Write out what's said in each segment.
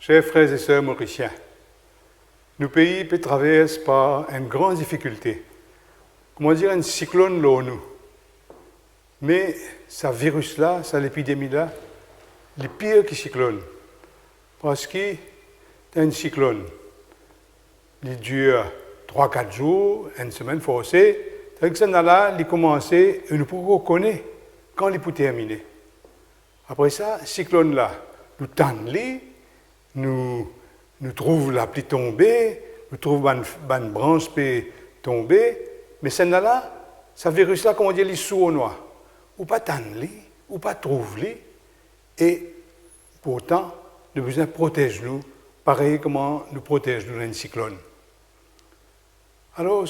Chers frères et sœurs mauriciens, nos pays traversent par une grande difficulté. Comment dire, un cyclone là nous. Mais ce virus-là, cette épidémie-là, il est pire que cyclone. Parce que c'est un cyclone. Il dure 3-4 jours, une semaine forcée. C'est-à-dire que ça là, il commence et nous pouvons connaître quand il peut terminer. Après ça, le cyclone-là, nous tendons, nous trouvons la pluie tombée, nous trouvons une branche tombée, mais celle-là, ce virus-là, comment dire, il est sous au noir. Ou pas tendre, ou pas trouver, et pourtant, nous besoin protéger nous, pareil comment nous protégeons d'un cyclone. Alors,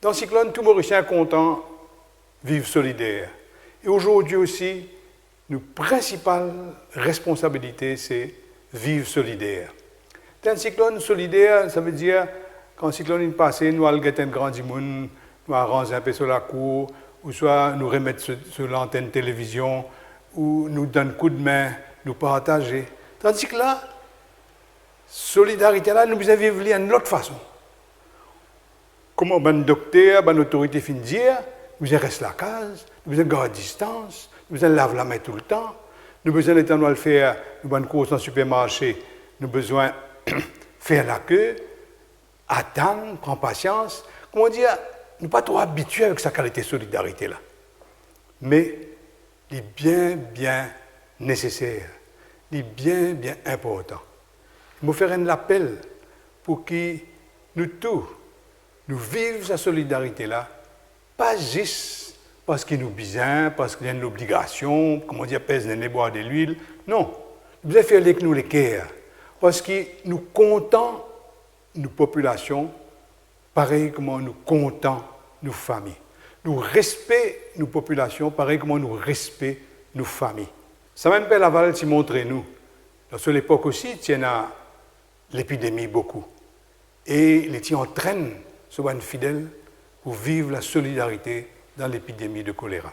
dans le cyclone, tout Mauricien content, vivre solidaire. Et aujourd'hui aussi, notre principale responsabilité, c'est vivre solidaire. Dans un cyclone solidaire, ça veut dire, quand le cyclone est passé, nous allons gâter un grand monde, nous allons ranger un peu sur la cour, ou soit nous remettre sur l'antenne télévision, ou nous donner un coup de main, nous partager. Tandis que là, solidarité là, nous devons vivre d'une autre façon. Comme un docteur, une autorité fin dire, nous devons rester à la case, nous devons garder distance, nous devons laver la main tout le temps, nous devons le temps de le faire, nous devons course dans le supermarché, nous devons besoin faire la queue, attendre, prendre patience. Comment dire, nous ne sommes pas trop habitués avec sa qualité de solidarité là. Mais il est bien nécessaire, il est bien important. Il me faire un appel pour que nous tous, nous vivions cette solidarité-là, pas juste parce qu'il nous besoin, parce qu'il y a une obligation, comment dire, pèse les boire de l'huile. Non, nous devons faire avec nous les cœurs, parce que nous comptons nos populations, pareil comme nous comptons nos familles. Nous respectons nos populations, pareil comme nous respectons nos familles. Ça même pas Laval s'y montrer nous. Dans cette époque aussi, il y a l'épidémie beaucoup. Et les gens entraînent ce bon fidèle pour vivre la solidarité dans l'épidémie de choléra.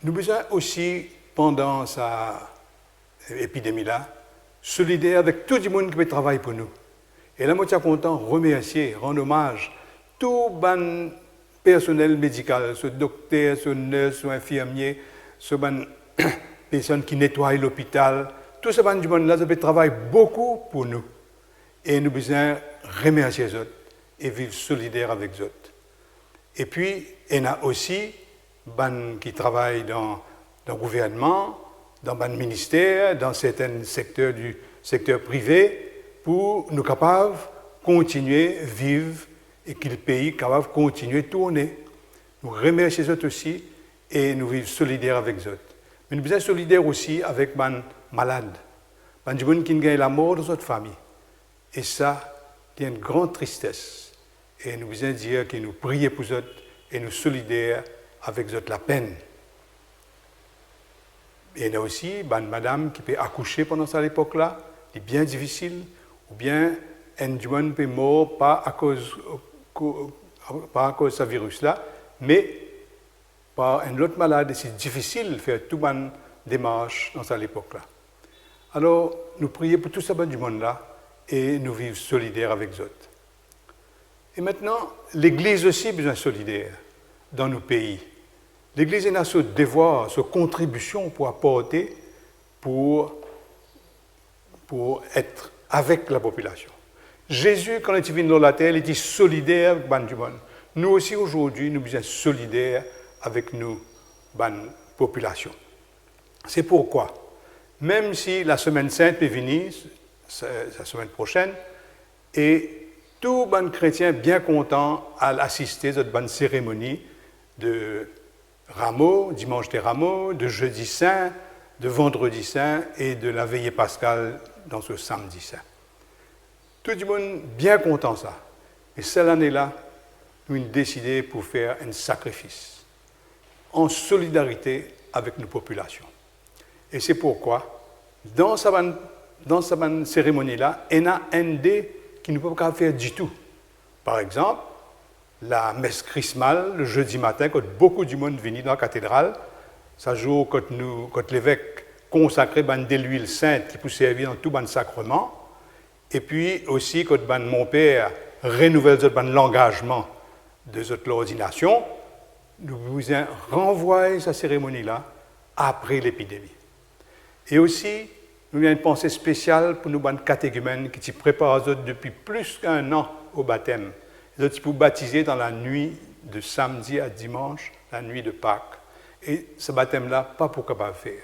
Nous besoin aussi, pendant cette épidémie-là, solidaire avec tout le monde qui peut travailler pour nous. Et là, moi, je suis content de remercier, rendre hommage tout le personnel médical, ce docteur, ce nurse, ce infirmier, ce personne qui nettoie l'hôpital, tout ce monde-là, ça peut travailler beaucoup pour nous. Et nous besoin remercier les autres et vivre solidaire avec les autres. Et puis, il y en a aussi qui travaillent dans le gouvernement, dans le ministère, dans certains secteurs du secteur privé, pour nous capables de continuer à vivre et que le pays est capable de continuer à tourner. Nous remercions les autres aussi et nous vivons solidaires avec les autres. Mais nous sommes solidaires aussi avec les malades, les gens qui gagnent la mort dans notre famille. Et ça, c'est une grande tristesse. Et nous voulons dire que nous prions pour eux et nous solidaires avec eux la peine. Et il y a aussi une madame qui peut accoucher pendant cette époque-là, c'est bien difficile, ou bien un homme peut mourir pas à cause de ce virus-là, mais par une autre maladie, c'est difficile de faire toute une démarche dans cette époque-là. Alors, nous prions pour tout ce monde-là et nous vivons solidaires avec eux. Et maintenant, l'Église aussi a besoin de solidaire dans nos pays. L'Église a ce devoir, ce contribution pour apporter, pour être avec la population. Jésus, quand il est venu dans la terre, il était solidaire avec le monde. Nous aussi, aujourd'hui, nous sommes solidaires avec nos populations. C'est pourquoi, même si la semaine sainte est venue, la semaine prochaine, et tout bon chrétien bien content à assister à cette bonne cérémonie de Rameaux, dimanche des Rameaux, de jeudi saint, de vendredi saint et de la veillée pascale dans ce samedi saint. Tout le monde bien content ça. Et cette année-là, nous avons décidé pour faire un sacrifice en solidarité avec nos populations. Et c'est pourquoi, dans cette cérémonie-là, il y a un des qui ne peut pas faire du tout. Par exemple, la messe chrismale, le jeudi matin, quand beaucoup de monde vient dans la cathédrale, ça joue quand l'évêque consacrer de l'huile sainte qui peut servir dans tout le sacrement. Et puis aussi, quand mon père renouvelle l'engagement de l'ordination, nous vous renvoyons cette cérémonie-là après l'épidémie. Et aussi, nous avons une pensée spéciale pour nous, catéchumènes, qui se préparent depuis plus d'1 an au baptême. Ils sont baptisés dans la nuit de samedi à dimanche, la nuit de Pâques. Et ce baptême-là, pas pour capable faire.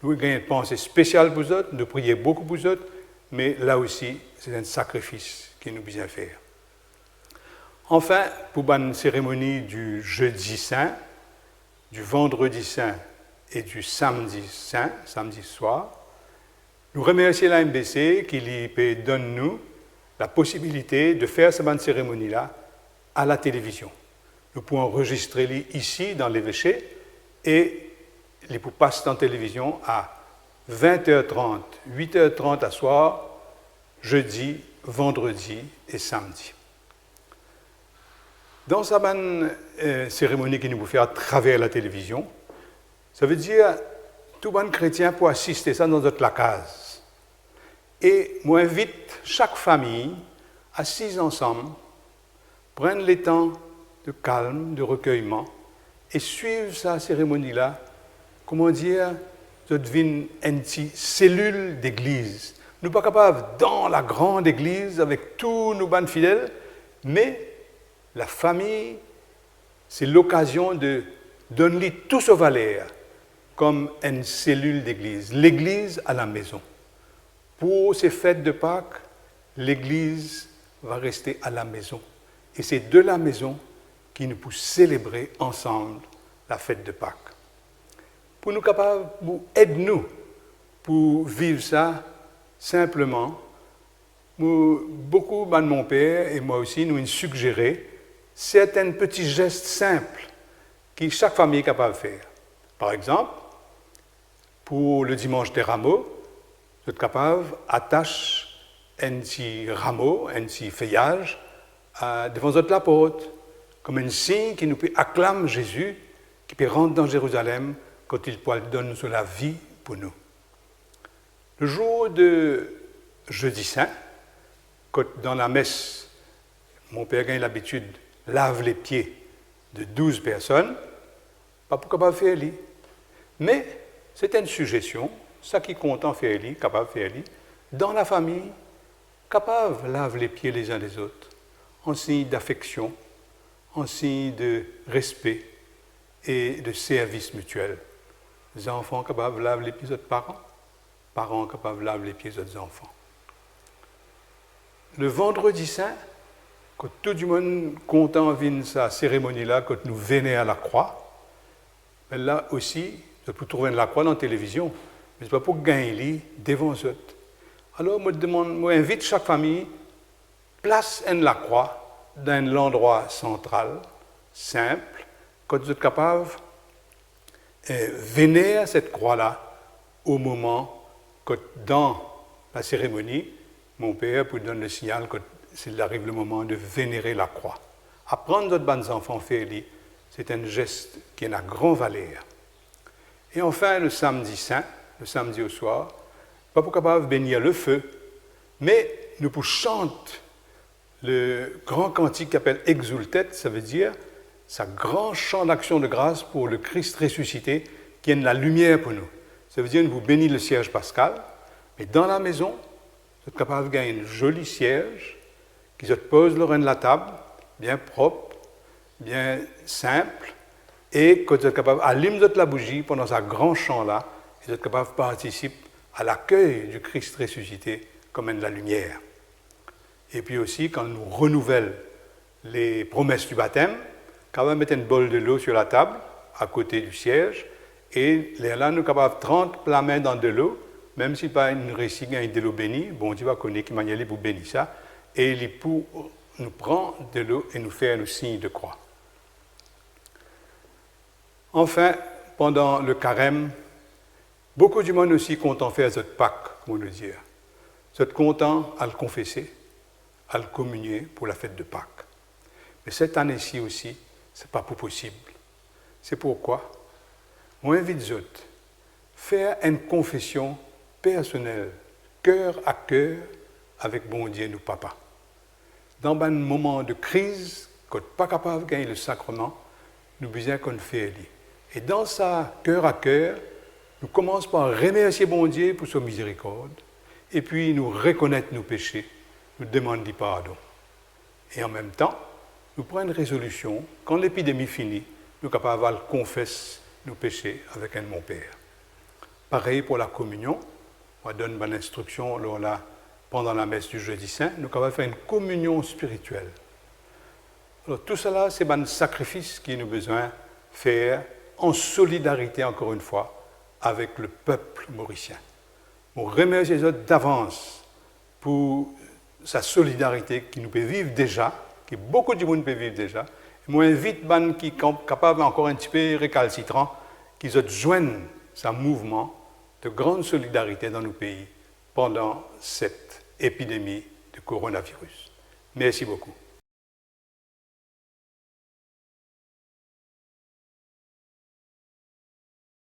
Nous avons une pensée spéciale pour eux, nous prions beaucoup pour eux, mais là aussi, c'est un sacrifice qui nous besoin faire. Enfin, pour une cérémonie du jeudi saint, du vendredi saint et du samedi saint, samedi soir, nous remercions la MBC qui donne nous la possibilité de faire cette cérémonie-là à la télévision. Nous pouvons enregistrer ici dans l'évêché et les pour passer dans la télévision à 20h30, 8h30 à soir, jeudi, vendredi et samedi. Dans cette cérémonie qui nous fait à travers la télévision, ça veut dire tout bon chrétien pour assister à ça dans notre case. Et moi invite chaque famille, assise ensemble, prendre le temps de calme, de recueillement, et suivre cette cérémonie-là, comment dire, de devenir une cellule d'église. Nous ne sommes pas capables, dans la grande église, avec tous nos bandes fidèles, mais la famille, c'est l'occasion de donner tous aux valeurs comme une cellule d'église. L'église à la maison. Pour ces fêtes de Pâques, l'église va rester à la maison. Et c'est de la maison qui nous pousse célébrer ensemble la fête de Pâques. Pour nous capables, aide-nous pour vivre ça simplement. Beaucoup de mon père et moi aussi, nous suggéré certains petits gestes simples que chaque famille est capable de faire. Par exemple, pour le dimanche des rameaux, vous êtes capable d'attacher un petit rameau, un petit feuillage devant la porte, comme un signe qui nous peut acclamer Jésus, qui peut rentrer dans Jérusalem quand il donne sur la vie pour nous. Le jour de jeudi saint, quand dans la messe, mon père a l'habitude de laver les pieds de 12 personnes, pas pour capable faire lui. Mais c'est une suggestion, ça qui compte en faire lui, capable de faire lui, dans la famille, capable de laver les pieds les uns des autres, en signe d'affection, en signe de respect et de service mutuel. Les enfants capables de laver les pieds des autres parents, parents capables de laver les pieds des autres enfants. Le vendredi saint, quand tout le monde content vient sa cérémonie-là, quand nous venons à la croix, mais là aussi, je peux trouver la croix dans la télévision, mais ce n'est pas pour gagner devant eux. Alors, moi, invite chaque famille, place la croix dans l'endroit central, simple, quand vous êtes capable de vénérer cette croix-là au moment que dans la cérémonie, mon père vous donne le signal que s'il arrive le moment de vénérer la croix. Apprendre notre bons enfants faire c'est un geste qui a une grande valeur. Et enfin, le samedi saint, le samedi au soir, pas pour capable de bénir le feu, mais nous pour chanter le grand cantique qui s'appelle Exultet, ça veut dire sa grand chant d'action de grâce pour le Christ ressuscité qui est la lumière pour nous. Ça veut dire que vous bénissez le siège pascal, mais dans la maison, vous êtes capable de gagner un joli siège qui se pose le rein de la table, bien propre, bien simple, et que vous êtes capable d'allumer la bougie pendant ce grand chant-là, et vous êtes capable de participer à l'accueil du Christ ressuscité comme de la lumière. Et puis aussi, quand nous renouvelle les promesses du baptême, quand on met une bol de l'eau sur la table, à côté du siège, et là, nous sommes capables de 30 la main dans de l'eau, même si pas une récit de l'eau bénie, bon Dieu va connaître qui manière pour bénir ça, et il pour nous prend de l'eau et nous faire le signe de croix. Enfin, pendant le carême, beaucoup du monde aussi content faire cette Pâques, comme on le dit. Vous êtes content à le confesser, à le communier pour la fête de Pâques. Mais cette année-ci aussi, ce n'est pas possible. C'est pourquoi, moi, invite vous faire une confession personnelle, cœur à cœur, avec bon Dieu, nous papa. Dans un moment de crise, quand pas capable de gagner le sacrement, nous besoin qu'on fait. Et dans ça, cœur à cœur, nous commençons par remercier bon Dieu pour sa miséricorde, et puis nous reconnaître nos péchés, nous demander pardon. Et en même temps, nous prenons une résolution, quand l'épidémie finit, nous sommes capables de confesser nos péchés avec un mon Père. Pareil pour la communion, on donne une instruction pendant la messe du jeudi saint, nous sommes capables de faire une communion spirituelle. Alors tout cela, c'est un sacrifice qui nous besoin de faire en solidarité, encore une fois, avec le peuple mauricien. On remercie les autres d'avance pour sa solidarité qui nous peut vivre déjà, que beaucoup de monde peut vivre déjà. Moi, j'invite les gens qui sont capables encore un petit peu récalcitrants, qu'ils joignent ce mouvement de grande solidarité dans nos pays pendant cette épidémie de coronavirus. Merci beaucoup.